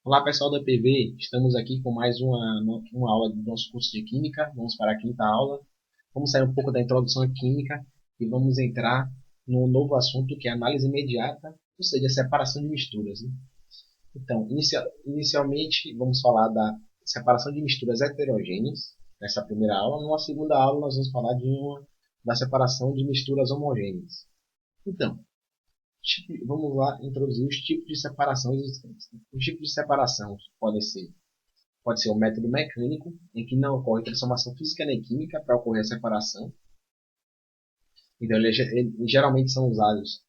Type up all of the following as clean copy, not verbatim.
Olá pessoal da PV, estamos aqui com mais uma aula do nosso curso de Química. Vamos para a quinta aula. Vamos sair um pouco da introdução à Química e vamos entrar num novo assunto que é análise imediata, ou seja, separação de misturas, né? Então, inicialmente vamos falar da separação de misturas heterogêneas, nessa primeira aula. Numa segunda aula nós vamos falar da separação de misturas homogêneas. Então, vamos lá introduzir os tipos de separação existentes. Os tipos de separação pode ser um método mecânico, em que não ocorre transformação física nem química para ocorrer a separação. Então, eles geralmente são usados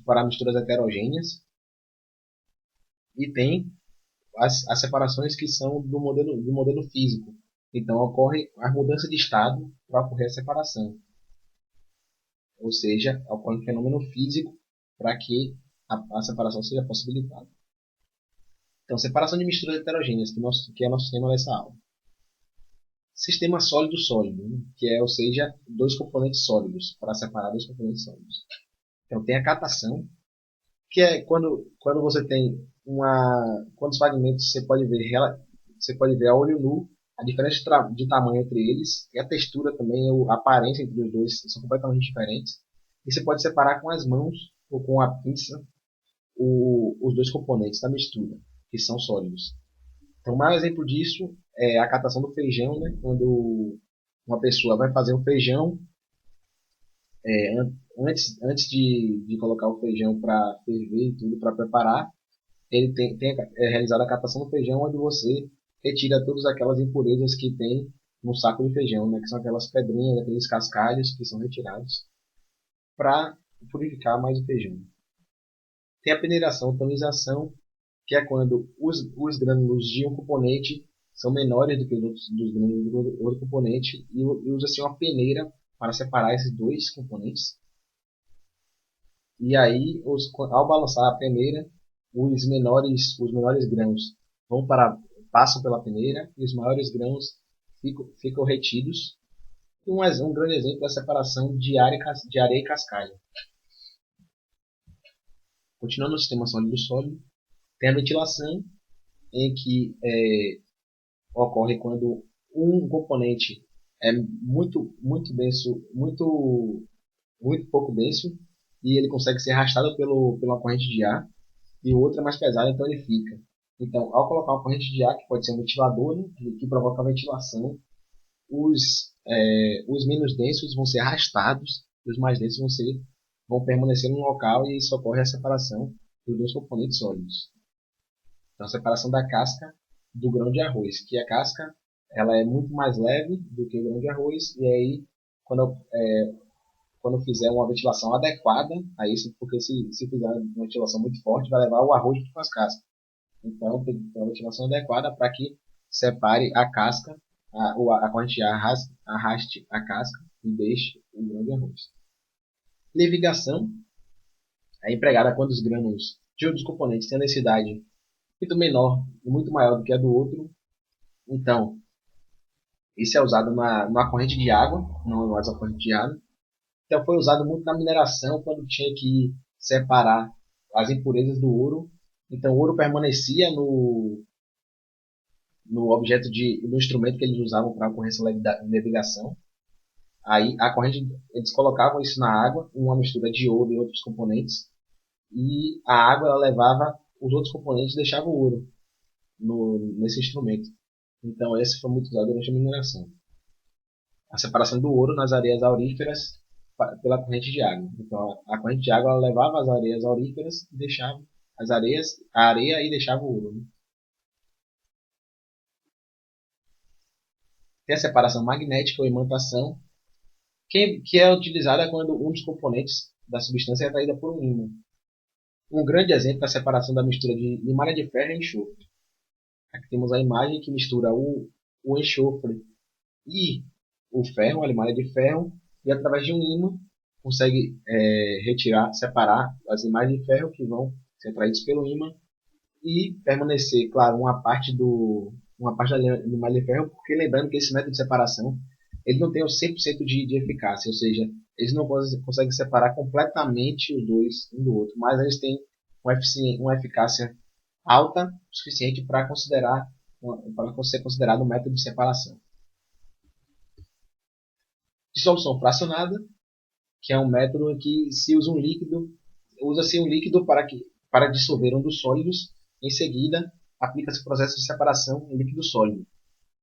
para misturas heterogêneas. E tem as separações que são do modelo físico. Então, ocorre a mudança de estado para ocorrer a separação. Ou seja, ocorre um fenômeno físico para que a separação seja possibilitada. Então, separação de misturas heterogêneas, que é nosso tema dessa aula. Sistema sólido-sólido, né? Ou seja, dois componentes sólidos, para separar dois componentes sólidos. Então, tem a catação, que é quando você tem quando os fragmentos você pode ver a olho nu a diferença de tamanho entre eles, e a textura também, a aparência entre os dois são completamente diferentes. E você pode separar com as mãos ou com a pinça os dois componentes da mistura, que são sólidos. Então, o maior exemplo disso é a catação do feijão, né? Quando uma pessoa vai fazer um feijão, antes de colocar o feijão para ferver e tudo, para preparar, ele tem realizado a catação do feijão, onde você retira todas aquelas impurezas que tem no saco de feijão, né? Que são aquelas pedrinhas, aqueles cascalhos que são retirados para purificar mais o feijão. Tem a peneiração, tamização, que é quando os grânulos de um componente são menores do que os outros dos grânulos do outro componente e usa-se uma peneira para separar esses dois componentes. E aí, ao balançar a peneira, os menores grãos passam pela peneira e os maiores grãos ficam retidos. Um grande exemplo é a separação de areia e cascalho. Continuando no sistema sólido-sólido, tem a ventilação, em que ocorre quando um componente é muito denso, muito pouco denso, e ele consegue ser arrastado pela corrente de ar, e o outro é mais pesado, então ele fica. Então, ao colocar uma corrente de ar, que pode ser um ventilador, né, que provoca a ventilação, os menos densos vão ser arrastados, e os mais densos vão permanecer no local, e isso ocorre a separação dos dois componentes sólidos. Então, a separação da casca do grão de arroz, que a casca ela é muito mais leve do que o grão de arroz, e aí quando fizer uma ventilação adequada a isso, porque se fizer uma ventilação muito forte, vai levar o arroz com as cascas. Então, tem que ter uma ventilação adequada para que separe a casca, a corrente de ar arraste a casca e deixe o grão de arroz. Levigação é empregada quando os grânulos de um dos componentes têm a densidade muito menor e muito maior do que a do outro. Então, isso é usado numa corrente de água, não mais uma corrente de água. Então, foi usado muito na mineração, quando tinha que separar as impurezas do ouro. Então, o ouro permanecia no instrumento que eles usavam para ocorrer essa levigação. Aí, eles colocavam isso na água, uma mistura de ouro e outros componentes, e a água ela levava os outros componentes e deixava o ouro nesse instrumento. Então, esse foi muito usado durante a mineração. A separação do ouro nas areias auríferas pela corrente de água. Então, a corrente de água ela levava as areias auríferas e deixava a areia e deixava o ouro, né? Tem a separação magnética ou imantação, que é utilizada quando um dos componentes da substância é atraída por um ímã. Um grande exemplo é a separação da mistura de limalha de ferro e enxofre. Aqui temos a imagem que mistura o enxofre e o ferro, a limalha de ferro, e através de um ímã consegue separar as limalhas de ferro que vão ser atraídas pelo ímã e permanecer, claro, uma parte da limalha de ferro, porque lembrando que esse método de separação ele não tem o 100% de eficácia, ou seja, eles não conseguem separar completamente os dois um do outro, mas eles têm uma eficácia alta o suficiente para ser considerado um método de separação. Dissolução fracionada, que é um método em que se usa usa-se um líquido para dissolver um dos sólidos, em seguida aplica-se o processo de separação em líquido sólido,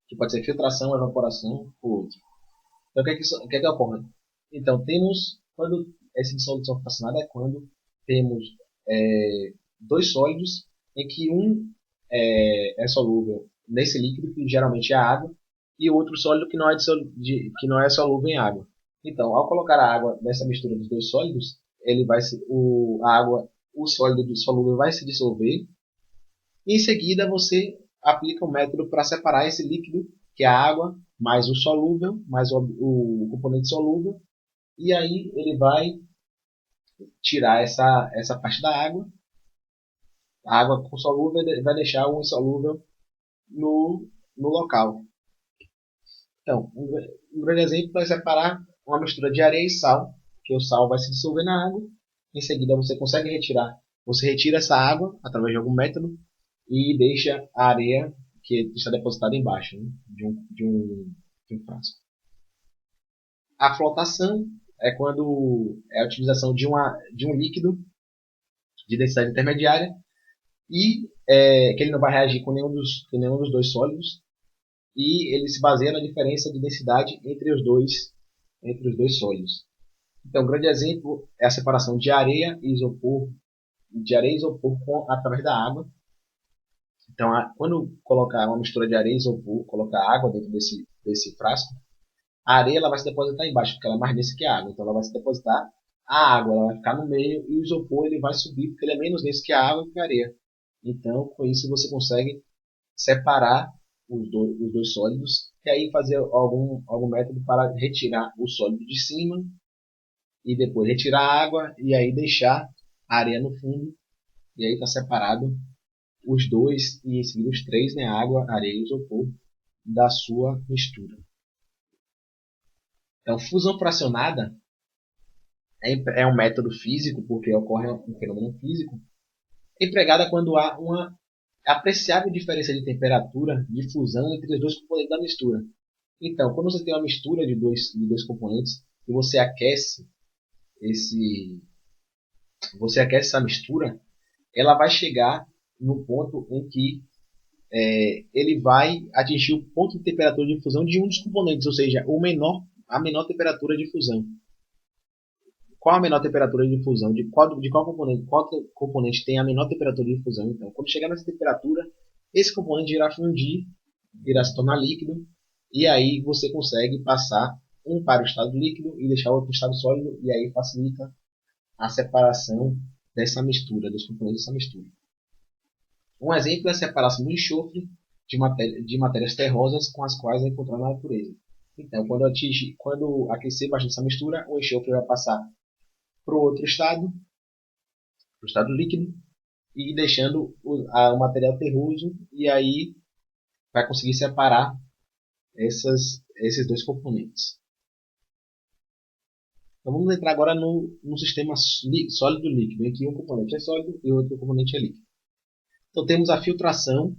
que pode ser filtração, evaporação ou outro. Então, o que é que ocorre? Então, quando essa dissolução fracionada é quando temos dois sólidos em que um é solúvel nesse líquido, que geralmente é a água, e o outro sólido que não é solúvel em água. Então, ao colocar a água nessa mistura dos dois sólidos, o sólido solúvel vai se dissolver, e em seguida você aplica um método para separar esse líquido, que é a água, mais o solúvel, mais o componente solúvel, e aí ele vai tirar essa parte da água. A água com solúvel vai deixar o insolúvel no local. Então, um grande exemplo é separar uma mistura de areia e sal, que o sal vai se dissolver na água. Em seguida, você retira essa água através de algum método e deixa a areia que está depositada embaixo, né, de um frasco. A flotação é quando é a utilização de um líquido de densidade intermediária e que ele não vai reagir com com nenhum dos dois sólidos, e ele se baseia na diferença de densidade entre os dois sólidos. Então, um grande exemplo é a separação de areia e isopor, através da água. Então, quando colocar uma mistura de areia e isopor, colocar água dentro desse frasco, a areia ela vai se depositar embaixo, porque ela é mais densa que a água. Então, ela vai se depositar, a água ela vai ficar no meio e o isopor ele vai subir, porque ele é menos denso que a água e que a areia. Então, com isso, você consegue separar os dois sólidos e aí fazer algum método para retirar o sólido de cima e depois retirar a água e aí deixar a areia no fundo, e aí está separado os dois e em seguida os três, né, água, areia e isopor, da sua mistura. Então, fusão fracionada é um método físico, porque ocorre um fenômeno físico, empregada quando há uma apreciável diferença de temperatura de fusão entre os dois componentes da mistura. Então, quando você tem uma mistura de dois componentes e esse, você aquece essa mistura, ela vai chegar no ponto em que ele vai atingir o ponto de temperatura de fusão de um dos componentes, ou seja, a menor temperatura de fusão. Qual a menor temperatura de fusão? Qual componente tem a menor temperatura de fusão? Então, quando chegar nessa temperatura, esse componente irá fundir, irá se tornar líquido, e aí você consegue passar um para o estado líquido e deixar o outro estado sólido, e aí facilita a separação dessa mistura, dos componentes dessa mistura. Um exemplo é a separação do enxofre de matérias terrosas com as quais é encontrada na natureza. Então, quando aquecer bastante essa mistura, o enxofre vai passar para o outro estado, para o estado líquido, e deixando o material terroso, e aí vai conseguir separar esses dois componentes. Então vamos entrar agora no sistema sólido-líquido, em que um componente é sólido e o outro componente é líquido. Então temos a filtração,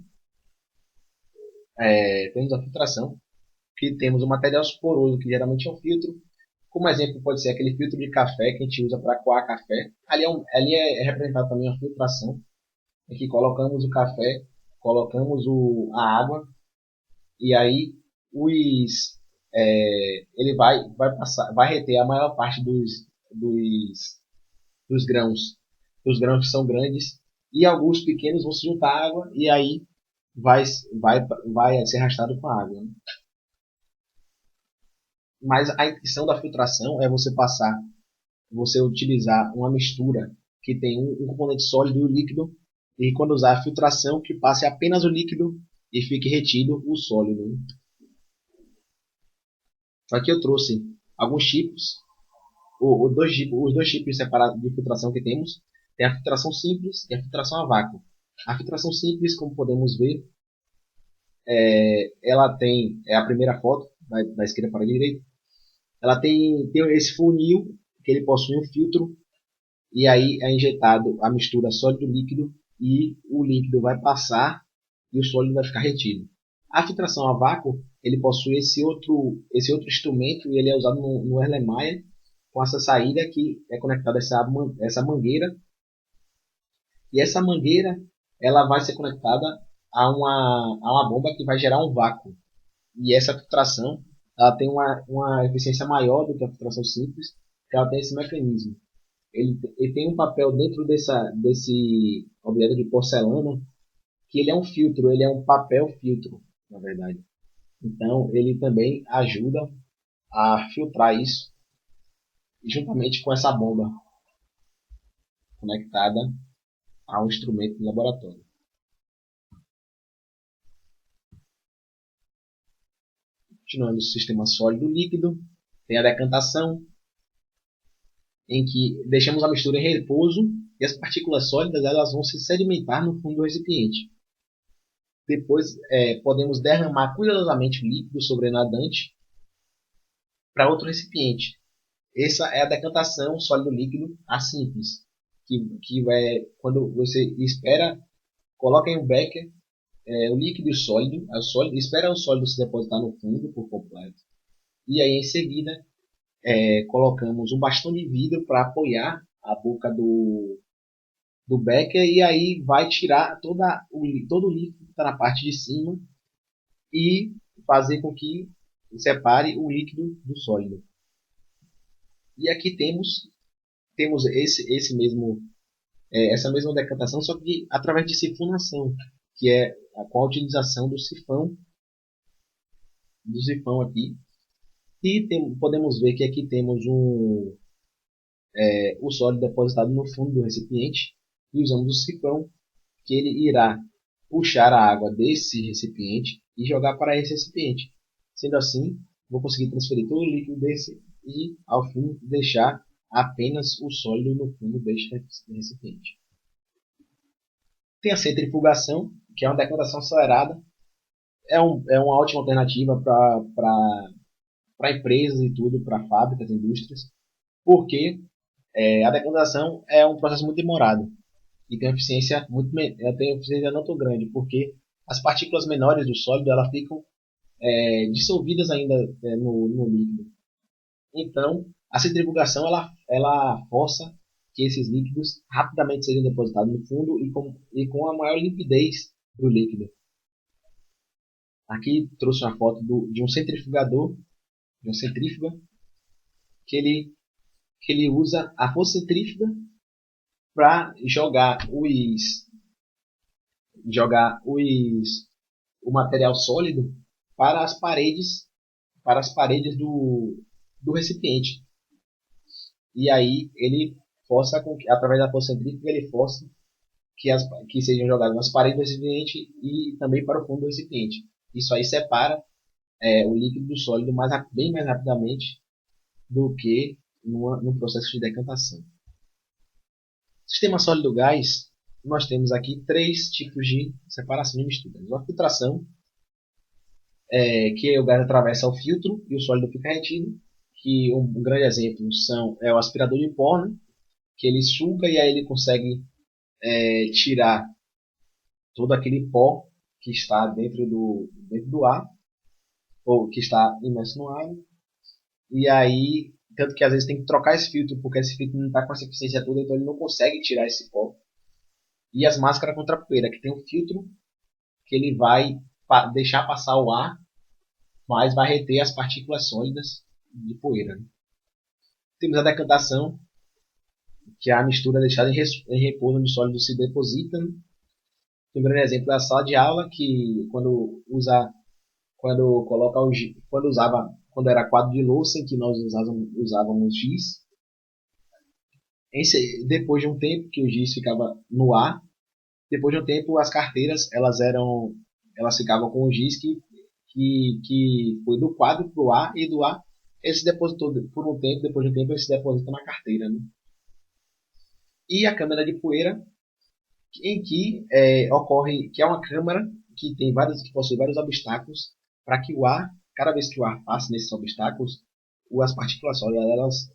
que temos o material poroso, que geralmente é um filtro. Como exemplo, pode ser aquele filtro de café que a gente usa para coar café. Ali é representado também a filtração, em que colocamos o café, colocamos a água, e aí vai reter a maior parte dos grãos. Os grãos que são grandes, e alguns pequenos vão se juntar à água, e aí vai, vai ser arrastado com a água, né? Mas a intenção da filtração é você utilizar uma mistura que tem um componente sólido e o líquido, e quando usar a filtração, que passe apenas o líquido e fique retido o sólido, né? Aqui eu trouxe alguns tipos, os dois tipos separados de filtração que temos. Tem a filtração simples e a filtração a vácuo. A filtração simples, como podemos ver, ela é a primeira foto, da esquerda para a direita. Ela tem esse funil, que ele possui um filtro, e aí é injetado a mistura sólido-líquido, e o líquido vai passar e o sólido vai ficar retido. A filtração a vácuo, ele possui esse outro instrumento e ele é usado no Erlenmeyer com essa saída que é conectada a essa mangueira, e essa mangueira ela vai ser conectada a uma bomba que vai gerar um vácuo. E essa filtração ela tem uma eficiência maior do que a filtração simples, porque ela tem esse mecanismo. Ele tem um papel dentro desse objeto de porcelana, que ele é um filtro, ele é um papel filtro, na verdade. Então, ele também ajuda a filtrar isso, juntamente com essa bomba conectada ao instrumento do laboratório. Continuando o sistema sólido-líquido, tem a decantação, em que deixamos a mistura em repouso e as partículas sólidas elas vão se sedimentar no fundo do recipiente. Depois, podemos derramar cuidadosamente o líquido sobrenadante para outro recipiente. Essa é a decantação sólido-líquido simples, que vai quando você espera, coloca em um becker o líquido e o sólido, espera o sólido se depositar no fundo por completo. E aí, em seguida, colocamos um bastão de vidro para apoiar a boca do becker, e aí vai tirar todo o líquido que está na parte de cima e fazer com que separe o líquido do sólido. E aqui temos essa mesma decantação, só que através de sifonação, que é com a utilização do sifão aqui. E podemos ver que aqui temos o sólido depositado no fundo do recipiente, e usamos o sifão, que ele irá puxar a água desse recipiente e jogar para esse recipiente. Sendo assim, vou conseguir transferir todo o líquido desse e, ao fim, deixar apenas o sólido no fundo deste recipiente. Tem a centrifugação, que é uma decantação acelerada. É uma ótima alternativa para empresas e tudo, para fábricas, indústrias, porque a decantação é um processo muito demorado e tem uma eficiência não tão grande, porque as partículas menores do sólido elas ficam dissolvidas ainda no líquido. Então, a centrifugação ela força que esses líquidos rapidamente sejam depositados no fundo e com a maior limpidez do líquido. Aqui trouxe uma foto de um centrifugador, de uma centrífuga, que ele usa a força centrífuga para o material sólido para as paredes do recipiente. E aí ele força através da força centrífuga ele força que sejam jogadas nas paredes do recipiente e também para o fundo do recipiente. Isso aí separa o líquido do sólido bem mais rapidamente do que no processo de decantação. Sistema sólido-gás, nós temos aqui 3 tipos de separação de misturas. A filtração, que o gás atravessa o filtro e o sólido fica retido, que um grande exemplo é o aspirador de pó, né? Que ele suga e aí ele consegue tirar todo aquele pó que está dentro do ar, ou que está imerso no ar, e aí, tanto que às vezes tem que trocar esse filtro, porque esse filtro não está com essa eficiência toda, então ele não consegue tirar esse pó. E as máscaras contra poeira, que tem um filtro que ele vai deixar passar o ar, mas vai reter as partículas sólidas de poeira. Temos a decantação, que é a mistura deixada em repouso onde o sólido se deposita. Um grande exemplo é a sala de aula, que quando era quadro de louça, em que nós usávamos giz. Depois de um tempo que o giz ficava no ar, depois de um tempo as carteiras elas ficavam com o giz que foi do quadro para o ar, e do ar ele se depositou por um tempo, depois de um tempo ele se deposita na carteira, né? E a câmara de poeira, em que ocorre, que é uma câmara que possui vários obstáculos, para que o ar, cada vez que o ar passe nesses obstáculos, as partículas sólidas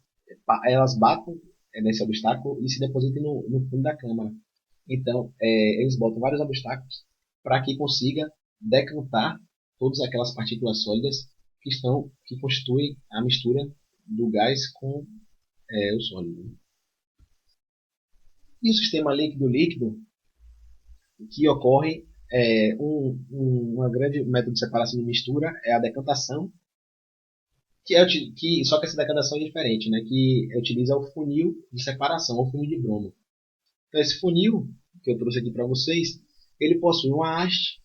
elas batam nesse obstáculo e se depositem no fundo da câmara. Então, eles botam vários obstáculos para que consiga decantar todas aquelas partículas sólidas que constituem a mistura do gás com o sólido. E o sistema líquido-líquido, que ocorre uma grande método de separação de mistura é a decantação, só que essa decantação é diferente, né? Que utiliza o funil de separação, o funil de Bromo. Então, esse funil que eu trouxe aqui para vocês, ele possui uma haste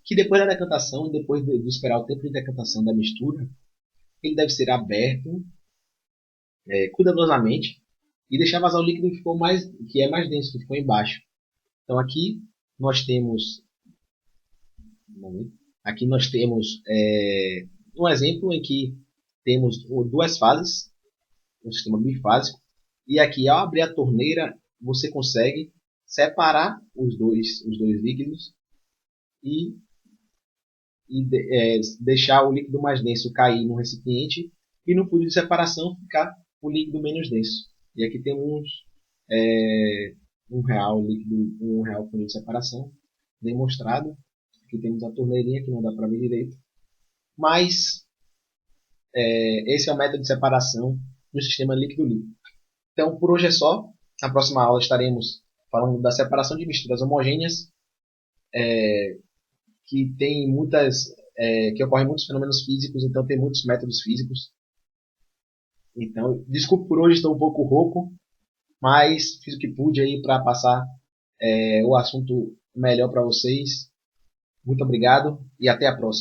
que depois da decantação, depois de esperar o tempo de decantação da mistura, ele deve ser aberto cuidadosamente e deixar vazar o líquido que é mais denso, que ficou embaixo. Então aqui nós temos aqui nós temos um exemplo em que temos duas fases, um sistema bifásico, e aqui ao abrir a torneira você consegue separar os dois líquidos e deixar o líquido mais denso cair no recipiente e no funil de separação ficar o líquido menos denso. E aqui temos um real funil de separação demonstrado. Aqui temos a torneirinha que não dá para ver direito, mas esse é o método de separação do sistema líquido-líquido. Então, por hoje é só. Na próxima aula estaremos falando da separação de misturas homogêneas, que tem que ocorrem muitos fenômenos físicos, então tem muitos métodos físicos. Então, desculpe por hoje, estou um pouco rouco, mas fiz o que pude aí para passar o assunto melhor para vocês. Muito obrigado e até a próxima.